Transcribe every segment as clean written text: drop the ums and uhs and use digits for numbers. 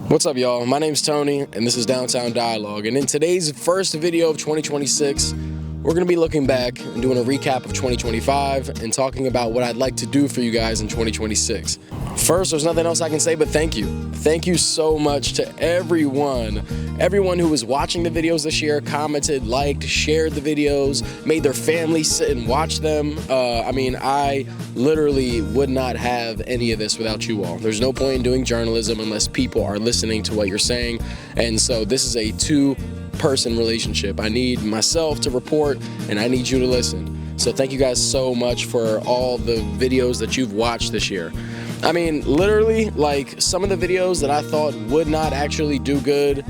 What's up, y'all? My name's Tony, and this is Downtown Dialogue. And in today's first video of 2026, we're going to be looking back and doing a recap of 2025 and talking about what I'd like to do for you guys in 2026. First, there's nothing else I can say but thank you. Thank you so much to everyone who was watching the videos this year, commented, liked, shared the videos, made their family sit and watch them. I literally would not have any of this without you all. There's no point in doing journalism unless people are listening to what you're saying. And so this is a two-person relationship. I need myself to report and I need you to listen. So thank you guys so much for all the videos that you've watched this year. I mean, literally, like, some of the videos that I thought would not actually do good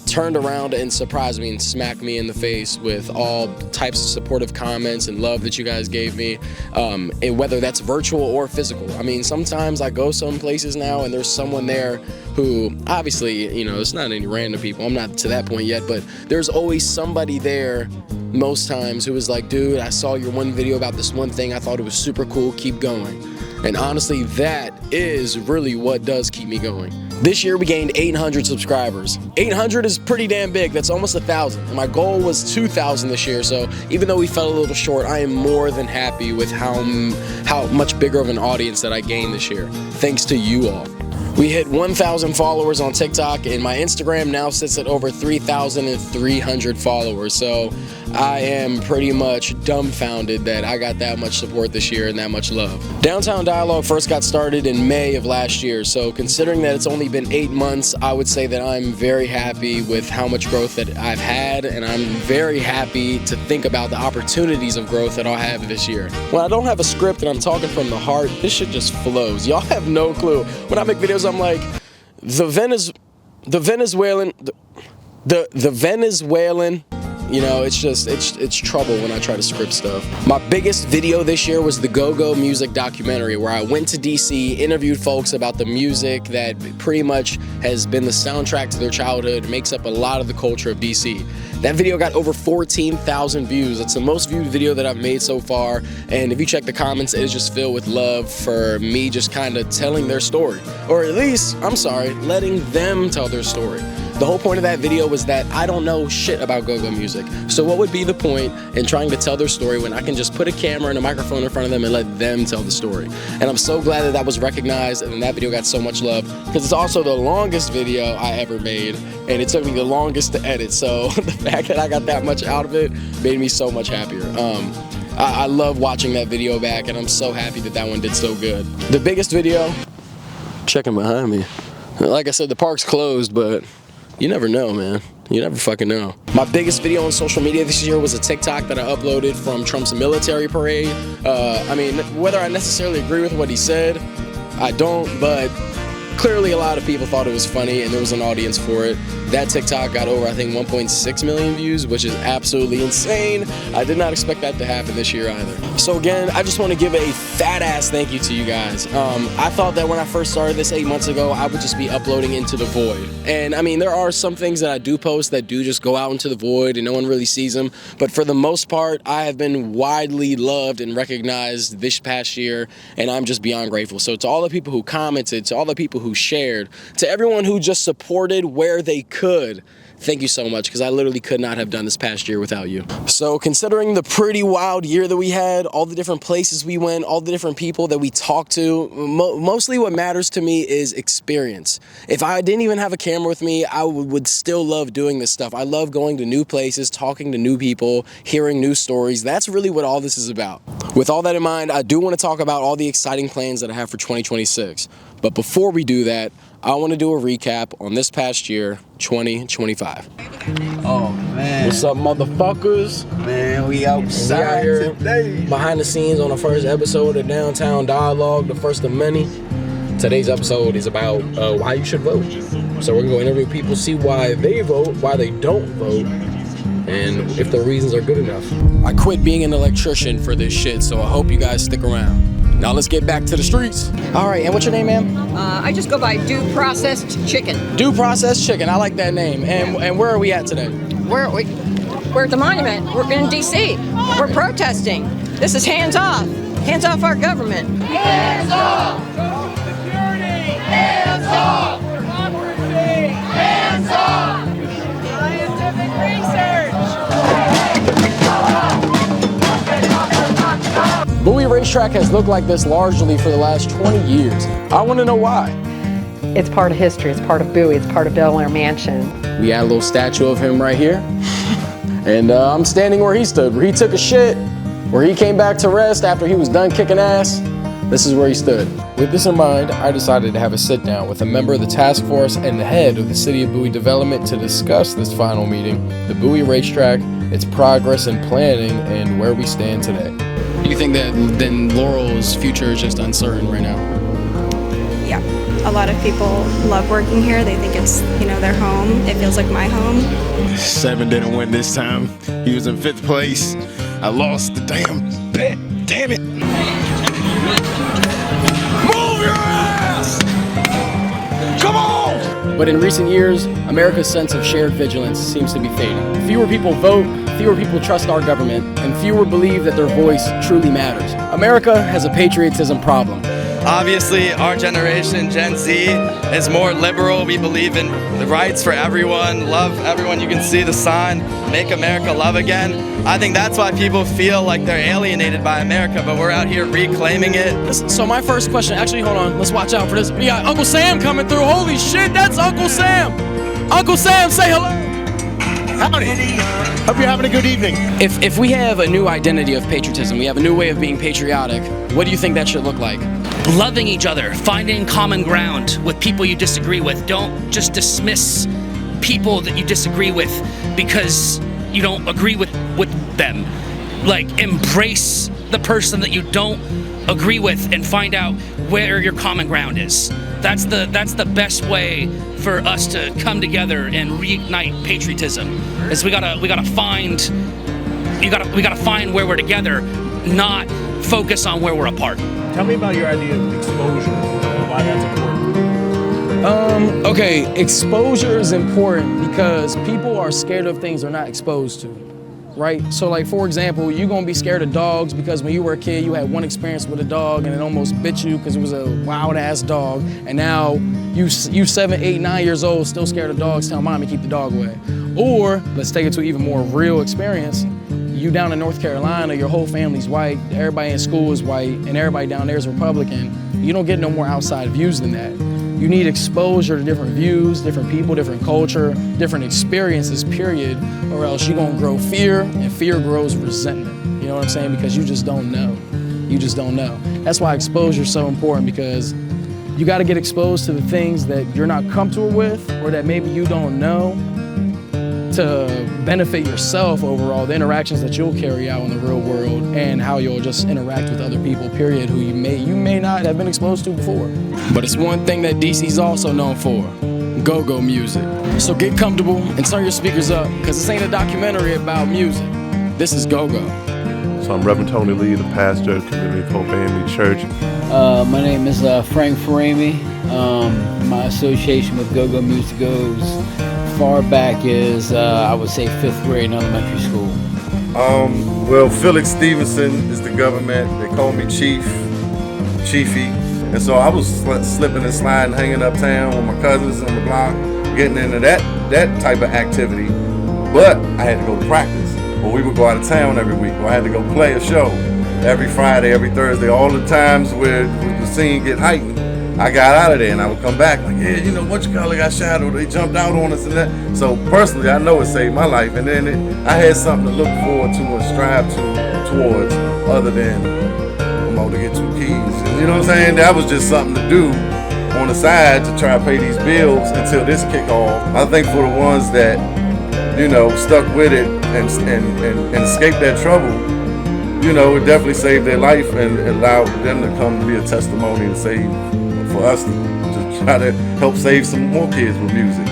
turned around and surprised me and smacked me in the face with all types of supportive comments and love that you guys gave me, and whether that's virtual or physical. I mean, sometimes I go some places now and there's someone there who, obviously, you know, it's not any random people, I'm not to that point yet, but there's always somebody there most times who is like, dude, I saw your one video about this one thing, I thought it was super cool, keep going. And honestly, that is really what does keep me going. This year we gained 800 subscribers. 800 is pretty damn big, that's almost 1,000. And my goal was 2,000 this year, so even though we fell a little short, I am more than happy with how much bigger of an audience that I gained this year, thanks to you all. We hit 1,000 followers on TikTok, and my Instagram now sits at over 3,300 followers. So I am pretty much dumbfounded that I got that much support this year and that much love. Downtown Dialogue first got started in May of last year, so considering that it's only been 8 months, I would say that I'm very happy with how much growth that I've had, and I'm very happy to think about the opportunities of growth that I'll have this year. When I don't have a script and I'm talking from the heart, this shit just flows. Y'all have no clue. When I make videos, I'm like, the Venezuelan, you know, it's trouble when I try to script stuff. My biggest video this year was the Go-Go music documentary, where I went to DC, interviewed folks about the music that pretty much has been the soundtrack to their childhood, makes up a lot of the culture of DC. That video got over 14,000 views. It's the most viewed video that I've made so far, and if you check the comments, it is just filled with love for me just kind of telling their story. Or at least, I'm sorry, letting them tell their story. The whole point of that video was that I don't know shit about go-go music. So what would be the point in trying to tell their story when I can just put a camera and a microphone in front of them and let them tell the story? And I'm so glad that that was recognized and that video got so much love, because it's also the longest video I ever made, and it took me the longest to edit. So the fact that I got that much out of it made me so much happier. I love watching that video back, and I'm so happy that that one did so good. The biggest video, checking behind me. Like I said, the park's closed, but you never know, man. You never fucking know. My biggest video on social media this year was a TikTok that I uploaded from Trump's military parade. I mean, whether I necessarily agree with what he said, I don't, but clearly a lot of people thought it was funny and there was an audience for it. That TikTok got over, I think, 1.6 million views, which is absolutely insane. I did not expect that to happen this year either. So again, I just want to give a fat ass thank you to you guys. I thought that when I first started this 8 months ago, I would just be uploading into the void. And I mean, there are some things that I do post that do just go out into the void and no one really sees them. But for the most part, I have been widely loved and recognized this past year, and I'm just beyond grateful. So to all the people who commented, to all the people who shared, to everyone who just supported where they could, thank you so much, because I literally could not have done this past year without you. So considering the pretty wild year that we had, all the different places we went, all the different people that we talked to, mostly what matters to me is experience. If I didn't even have a camera with me, I would still love doing this stuff. I love going to new places, talking to new people, hearing new stories. That's really what all this is about. With all that in mind, I do want to talk about all the exciting plans that I have for 2026. But before we do that, I want to do a recap on this past year, 2025. Oh, man. What's up, motherfuckers? Man, we outside here today. Behind the scenes on the first episode of Downtown Dialogue, the first of many. Today's episode is about why you should vote. So we're going to go interview people, see why they vote, why they don't vote, and if the reasons are good enough. I quit being an electrician for this shit, so I hope you guys stick around. Now let's get back to the streets. All right, and what's your name, ma'am? I just go by Due Processed Chicken. Due Processed Chicken, I like that name. And where are we at today? We're at the monument. We're in DC. We're protesting. This is hands off. Hands off our government. Hands off! Social security! Hands off! Democracy! racetrack has looked like this largely for the last 20 years. I want to know why. It's part of history, it's part of Bowie, it's part of Bel Air Mansion. We had a little statue of him right here. And I'm standing where he stood, where he took a shit, where he came back to rest after he was done kicking ass. This is where he stood. With this in mind, I decided to have a sit down with a member of the task force and the head of the City of Bowie Development to discuss this final meeting, the Bowie racetrack, its progress and planning, and where we stand today. Do you think that then Laurel's future is just uncertain right now? Yeah, a lot of people love working here. They think it's, their home. It feels like my home. 7 didn't win this time. He was in 5th place. I lost the damn bet. Damn it. Move your ass! Come on! But in recent years, America's sense of shared vigilance seems to be fading. Fewer people vote, fewer people trust our government, and fewer believe that their voice truly matters. America has a patriotism problem. Obviously, our generation, Gen Z, is more liberal. We believe in the rights for everyone, love everyone. You can see the sign, Make America Love Again. I think that's why people feel like they're alienated by America, but we're out here reclaiming it. So my first question, actually, hold on, let's watch out for this. We got Uncle Sam coming through. Holy shit, that's Uncle Sam. Uncle Sam, say hello. Howdy. Hope you're having a good evening. If we have a new identity of patriotism, we have a new way of being patriotic, what do you think that should look like? Loving each other, finding common ground with people you disagree with. Don't just dismiss people that you disagree with because you don't agree with them. Like, embrace the person that you don't agree with and find out where your common ground is. That's the best way for us to come together and reignite patriotism. Is we gotta find where we're together, not focus on where we're apart. Tell me about your idea of exposure and why that's important. Okay, exposure is important because people are scared of things they're not exposed to, right? So like, for example, you're gonna be scared of dogs because when you were a kid, you had one experience with a dog and it almost bit you because it was a wild ass dog. And now you 7, 8, 9 years old, still scared of dogs, tell mommy keep the dog away. Or let's take it to an even more real experience. You down in North Carolina, your whole family's white, everybody in school is white, and everybody down there is Republican. You don't get no more outside views than that. You need exposure to different views, different people, different culture, different experiences, period, or else you're gonna grow fear, and fear grows resentment. You know what I'm saying? Because you just don't know. You just don't know. That's why exposure is so important, because you gotta get exposed to the things that you're not comfortable with or that maybe you don't know, to benefit yourself overall, the interactions that you'll carry out in the real world and how you'll just interact with other people, period, who you may not have been exposed to before. But it's one thing that DC's also known for, go-go music. So get comfortable and turn your speakers up, because this ain't a documentary about music. This is go-go. So I'm Reverend Tony Lee, the pastor of Community of Hope AME Church. My name is Frank Farami. My association with go-go music goes far back as, I would say, 5th grade in elementary school. Well, Felix Stevenson is the government. They call me Chiefy. And so I was slipping and sliding, hanging uptown with my cousins on the block, getting into that type of activity. But I had to go to practice, or we would go out of town every week, or I had to go play a show every Friday, every Thursday, all the times where the scene get heightened. I got out of there and I would come back like, yeah, what you call it, got shadowed, they jumped out on us and that. So personally, I know it saved my life. And then I had something to look forward to and strive towards other than to get 2 keys. And you know what I'm saying? That was just something to do on the side to try to pay these bills until this kick off. I think for the ones that, stuck with it and escaped that trouble, it definitely saved their life and allowed them to come to be a testimony to save, for us to try to help save some more kids with music.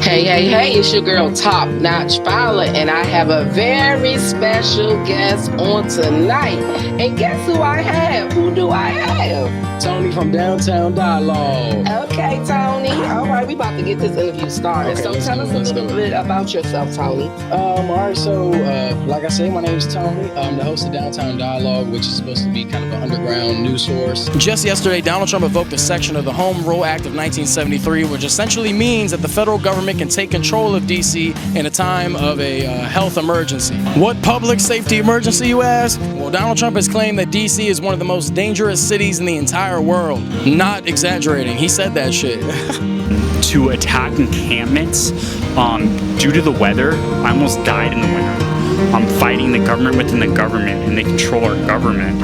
Hey, it's your girl Top Notch Fowler, and I have a very special guest on tonight. And guess who I have? Who do I have? Tony from Downtown Dialogue. Okay, Tony. All right, we about to get this interview started. Okay, so tell us a little bit about yourself, Tony. All right, so like I say, my name is Tony. I'm the host of Downtown Dialogue, which is supposed to be kind of an underground news source. Just yesterday, Donald Trump invoked a section of the Home Rule Act of 1973, which essentially means that the federal government can take control of DC in a time of a health emergency. What public safety emergency, you ask? Well, real. Donald Trump has claimed that DC is one of the most dangerous cities in the entire world. Not exaggerating, he said that shit. To attack encampments due to the weather. I almost died in the winter. I'm fighting the government within the government, and they control our government.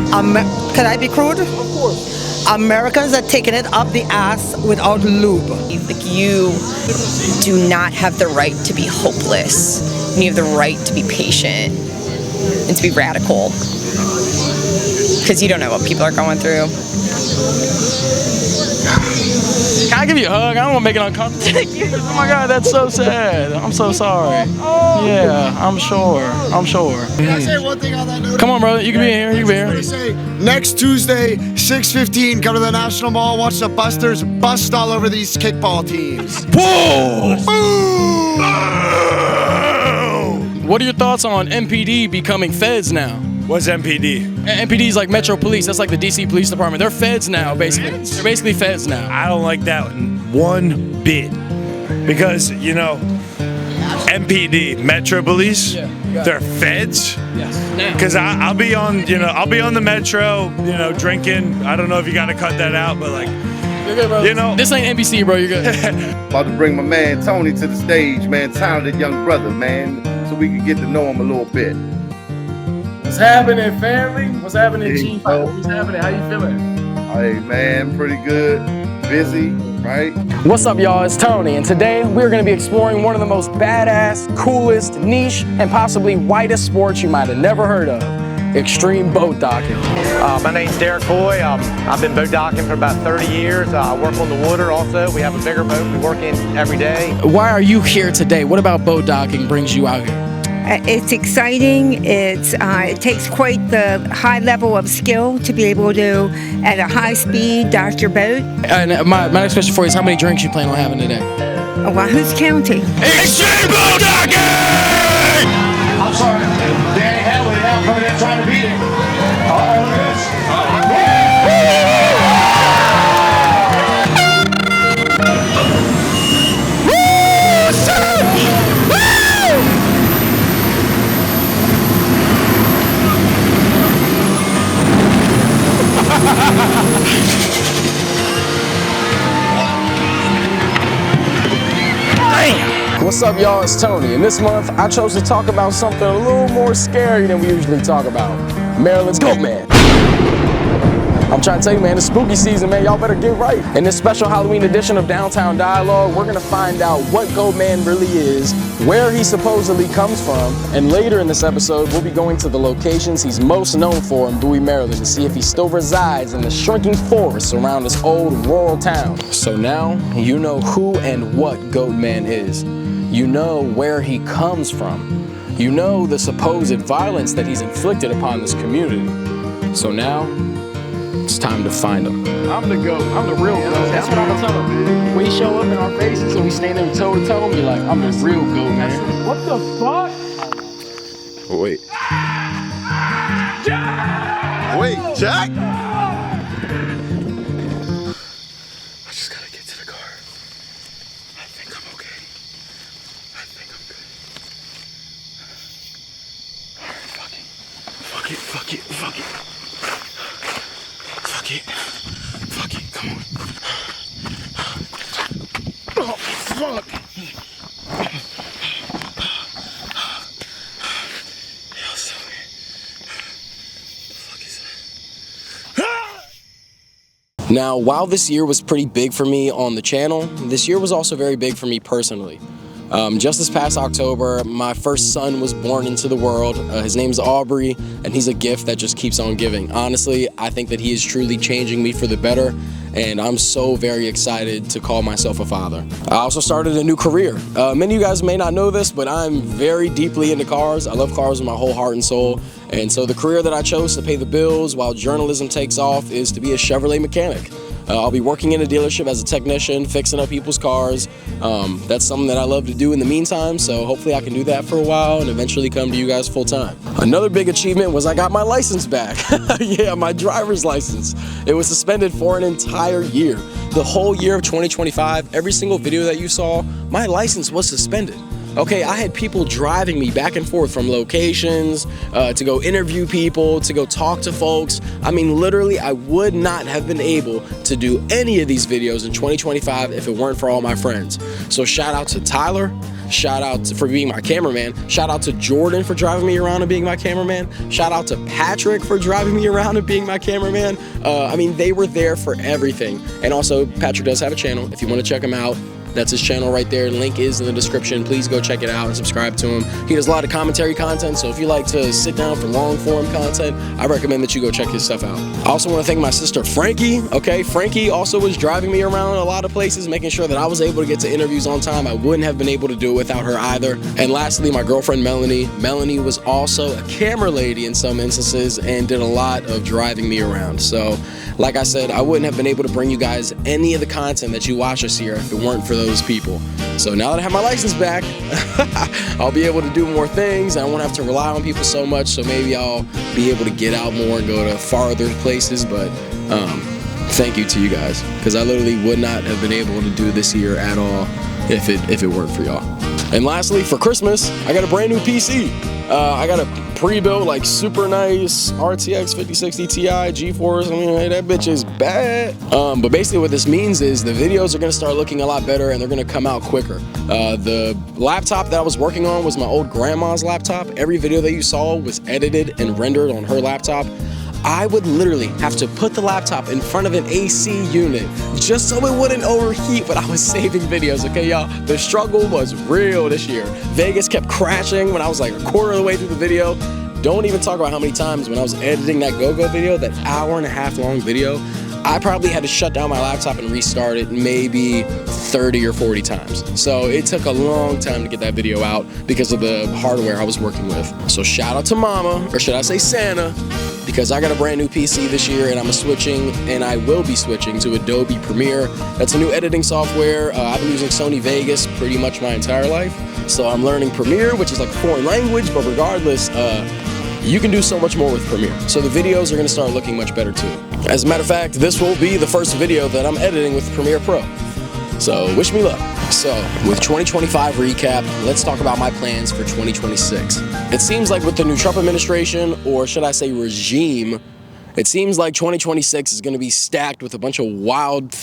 Can I be crude? Of course. Americans are taking it up the ass without lube. Like, you do not have the right to be hopeless. And you have the right to be patient and to be radical. Because you don't know what people are going through. Can I give you a hug? I don't want to make it uncomfortable. Oh my God, that's so sad. I'm so sorry. Yeah, I'm sure. Can I say one thing on that note? Come on, brother. You can be here. You can be here. I just want to say, next Tuesday, 6:15, come to the National Mall, watch the Busters bust all over these kickball teams. Whoa! What are your thoughts on MPD becoming feds now? What's MPD? MPD is like Metro Police. That's like the DC Police Department. They're feds now, basically. They're basically feds now. I don't like that one bit. Because, you know, MPD, Metro Police, they're feds. Yes. Because I'll be on the Metro, drinking. I don't know if you got to cut that out, but like, you're good, bro. This ain't NBC, bro. You're good. About to bring my man Tony to the stage, man. Talented young brother, man. So we can get to know him a little bit. What's happening, family? What's happening, Chief? What's happening? How you feeling? Hey, man, pretty good. Busy, right? What's up, y'all? It's Tony, and today we're going to be exploring one of the most badass, coolest, niche, and possibly whitest sports you might have never heard of: extreme boat docking. My name's Derek Boy. I've been boat docking for about 30 years. I work on the water also. We have a bigger boat we work in every day. Why are you here today? What about boat docking brings you out here? It's exciting. It takes quite the high level of skill to be able to, at a high speed, dock your boat. And my next question for you is, how many drinks you plan on having today? Well, who's counting? Extreme boat docking! I'm sorry. Danny Hadley out coming in trying to beat it. Oh, look at this. What's up, y'all? It's Tony, and this month I chose to talk about something a little more scary than we usually talk about: Maryland's Goat Man. I'm trying to tell you, man, it's spooky season, man. Y'all better get right. In this special Halloween edition of Downtown Dialogue, we're gonna find out what Goat Man really is, where he supposedly comes from, and later in this episode, we'll be going to the locations he's most known for in Bowie, Maryland, to see if he still resides in the shrinking forests around this old rural town. So now, you know who and what Goat Man is. You know where he comes from. You know the supposed violence that he's inflicted upon this community. So now, it's time to find him. I'm the GOAT. I'm the real GOAT. That's what I'm gonna tell him. We show up in our faces and we stand there toe to toe and be like, I'm the real GOAT, man. What the fuck? Wait. Jack! Wait, Jack? I just gotta get to the car. I think I'm okay. I think I'm good. Alright, fuck it, fuck it. Fuck it, come on. Oh, fuck. Now, while this year was pretty big for me on the channel, this year was also very big for me personally. Just this past October, my first son was born into the world. His name's Aubrey, and he's a gift that just keeps on giving. Honestly, I think that he is truly changing me for the better, and I'm so very excited to call myself a father. I also started a new career. Many of you guys may not know this, but I'm very deeply into cars. I love cars with my whole heart and soul, and so the career that I chose to pay the bills while journalism takes off is to be a Chevrolet mechanic. I'll be working in a dealership as a technician, fixing up people's cars. That's something that I love to do in the meantime, so hopefully I can do that for a while and eventually come to you guys full time. Another big achievement was I got my license back. Yeah, my driver's license. It was suspended for an entire year. The whole year of 2025, every single video that you saw, my license was suspended. Okay, I had people driving me back and forth from locations to go interview people, to go talk to folks. I mean, literally, I would not have been able to do any of these videos in 2025 if it weren't for all my friends. So shout out to Tyler. Shout out for being my cameraman. Shout out to Jordan for driving me around and being my cameraman. Shout out to Patrick for driving me around and being my cameraman. I mean, they were there for everything. And also, Patrick does have a channel. If you want to check him out, that's his channel right there. Link is in the description. Please go check it out and subscribe to him. He does a lot of commentary content, so if you like to sit down for long form content, I recommend that you go check his stuff out. I also want to thank my sister Frankie. Okay, Frankie also was driving me around a lot of places, making sure that I was able to get to interviews on time. I wouldn't have been able to do it without her either. And lastly, my girlfriend Melanie. Melanie was also a camera lady in some instances and did a lot of driving me around. So, like I said, I wouldn't have been able to bring you guys any of the content that you watch us here if it weren't for those people. So now that I have my license back, I'll be able to do more things. I won't have to rely on people so much, so maybe I'll be able to get out more and go to farther places. But thank you to you guys, because I literally would not have been able to do this year at all if it weren't for y'all. And lastly, for Christmas, I got a brand new PC. I got a pre-built, like, super nice RTX 5060 Ti GeForce. I mean, that bitch is bad. But basically what this means is the videos are gonna start looking a lot better and they're gonna come out quicker. The laptop that I was working on was my old grandma's laptop. Every video that you saw was edited and rendered on her laptop. I would literally have to put the laptop in front of an AC unit just so it wouldn't overheat when I was saving videos, okay, y'all? The struggle was real this year. Vegas kept crashing when I was like a quarter of the way through the video. Don't even talk about how many times when I was editing that go-go video, that hour-and-a-half long video, I probably had to shut down my laptop and restart it maybe 30 or 40 times. So it took a long time to get that video out because of the hardware I was working with. So shout out to Mama, or should I say Santa, because I got a brand new PC this year and I will be switching to Adobe Premiere. That's a new editing software. I've been using Sony Vegas pretty much my entire life. So I'm learning Premiere, which is like a foreign language, but regardless, you can do so much more with Premiere. So the videos are gonna start looking much better too. As a matter of fact, this will be the first video that I'm editing with Premiere Pro. So wish me luck. So with 2025 recap, let's talk about my plans for 2026. It seems like with the new Trump administration, or should I say regime, it seems like 2026 is gonna be stacked with a bunch of wild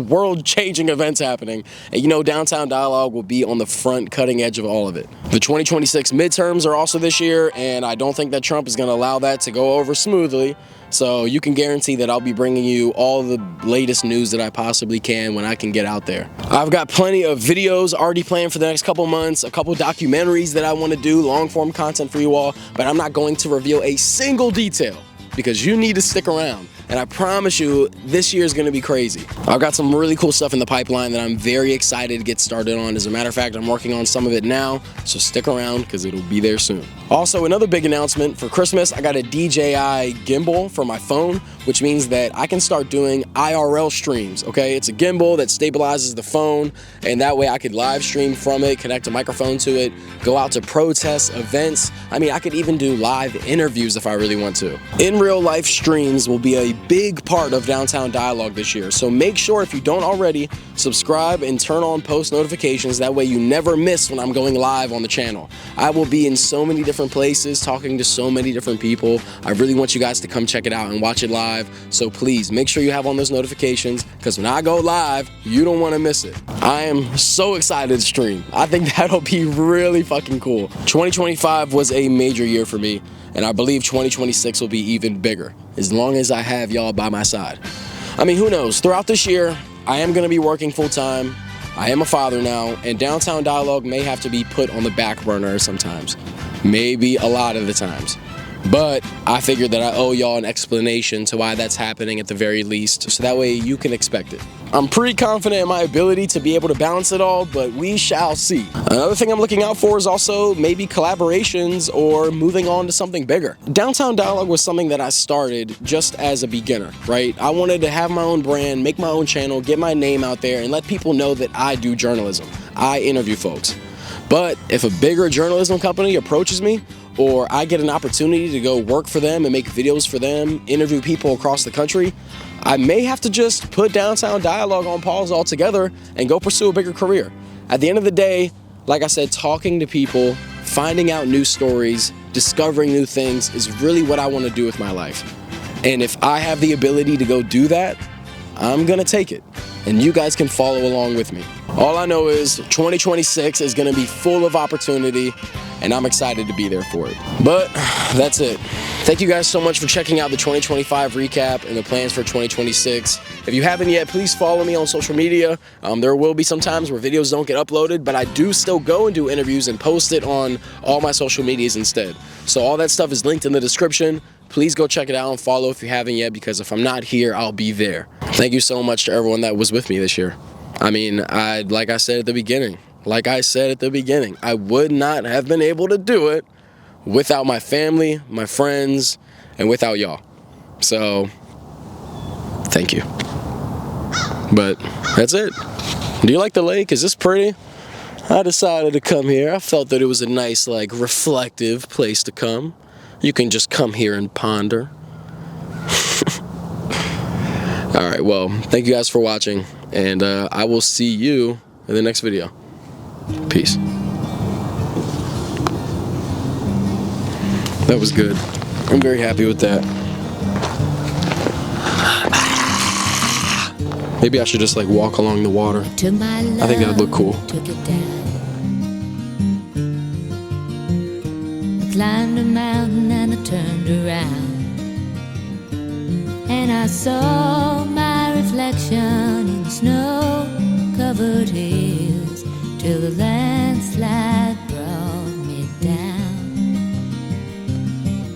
world-changing events happening. And you know, Downtown Dialogue will be on the front cutting edge of all of it. The 2026 midterms are also this year, and I don't think that Trump is going to allow that to go over smoothly. So you can guarantee that I'll be bringing you all the latest news that I possibly can when I can get out there. I've got plenty of videos already planned for the next couple months, a couple documentaries that I want to do, long-form content for you all, but I'm not going to reveal a single detail because you need to stick around. And I promise you, this year is going to be crazy. I've got some really cool stuff in the pipeline that I'm very excited to get started on. As a matter of fact, I'm working on some of it now, so stick around because it'll be there soon. Also, another big announcement for Christmas, I got a DJI gimbal for my phone, which means that I can start doing IRL streams, okay? It's a gimbal that stabilizes the phone, and that way I could live stream from it, connect a microphone to it, go out to protests, events. I mean, I could even do live interviews if I really want to. In real life streams will be a big part of Downtown Dialogue this year, so make sure if you don't already, subscribe and turn on post notifications. That way you never miss when I'm going live on the channel. I will be in so many different places, talking to so many different people. I really want you guys to come check it out and watch it live, so please make sure you have on those notifications, because when I go live, you don't want to miss it. I am so excited to stream. I think that'll be really fucking cool. 2025 was a major year for me, and I believe 2026 will be even bigger, as long as I have y'all by my side. I mean, who knows? Throughout this year, I am going to be working full-time. I am a father now, and Downtown Dialogue may have to be put on the back burner sometimes. Maybe a lot of the times. But I figured that I owe y'all an explanation to why that's happening at the very least, so that way you can expect it. I'm pretty confident in my ability to be able to balance it all, but we shall see. Another thing I'm looking out for is also maybe collaborations or moving on to something bigger. Downtown Dialogue was something that I started just as a beginner, right? I wanted to have my own brand, make my own channel, get my name out there, and let people know that I do journalism. I interview folks. But if a bigger journalism company approaches me, or I get an opportunity to go work for them and make videos for them, interview people across the country, I may have to just put Downtown Dialogue on pause altogether and go pursue a bigger career. At the end of the day, like I said, talking to people, finding out new stories, discovering new things is really what I want to do with my life. And if I have the ability to go do that, I'm gonna take it. And you guys can follow along with me. All I know is 2026 is gonna be full of opportunity, and I'm excited to be there for it. But that's it. Thank you guys so much for checking out the 2025 recap and the plans for 2026. If you haven't yet, please follow me on social media. There will be some times where videos don't get uploaded, but I do still go and do interviews and post it on all my social medias instead. So all that stuff is linked in the description. Please go check it out and follow if you haven't yet, because if I'm not here, I'll be there. Thank you so much to everyone that was with me this year. I mean, like I said at the beginning, I would not have been able to do it without my family, my friends, and without y'all. So, thank you. But that's it. Do you like the lake? Is this pretty? I decided to come here. I felt that it was a nice, like, reflective place to come. You can just come here and ponder. All right, well, thank you guys for watching, and I will see you in the next video. Peace. That was good. I'm very happy with that. Maybe I should just like walk along the water. I think that would look cool. I climbed a mountain and I turned around, and I saw my reflection in snow-covered hills till the landslide brought me down.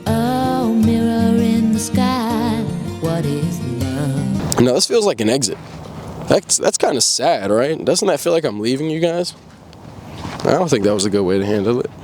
Oh, mirror in the sky, what is love? No, this feels like an exit. That's kind of sad, right? Doesn't that feel like I'm leaving you guys? I don't think that was a good way to handle it.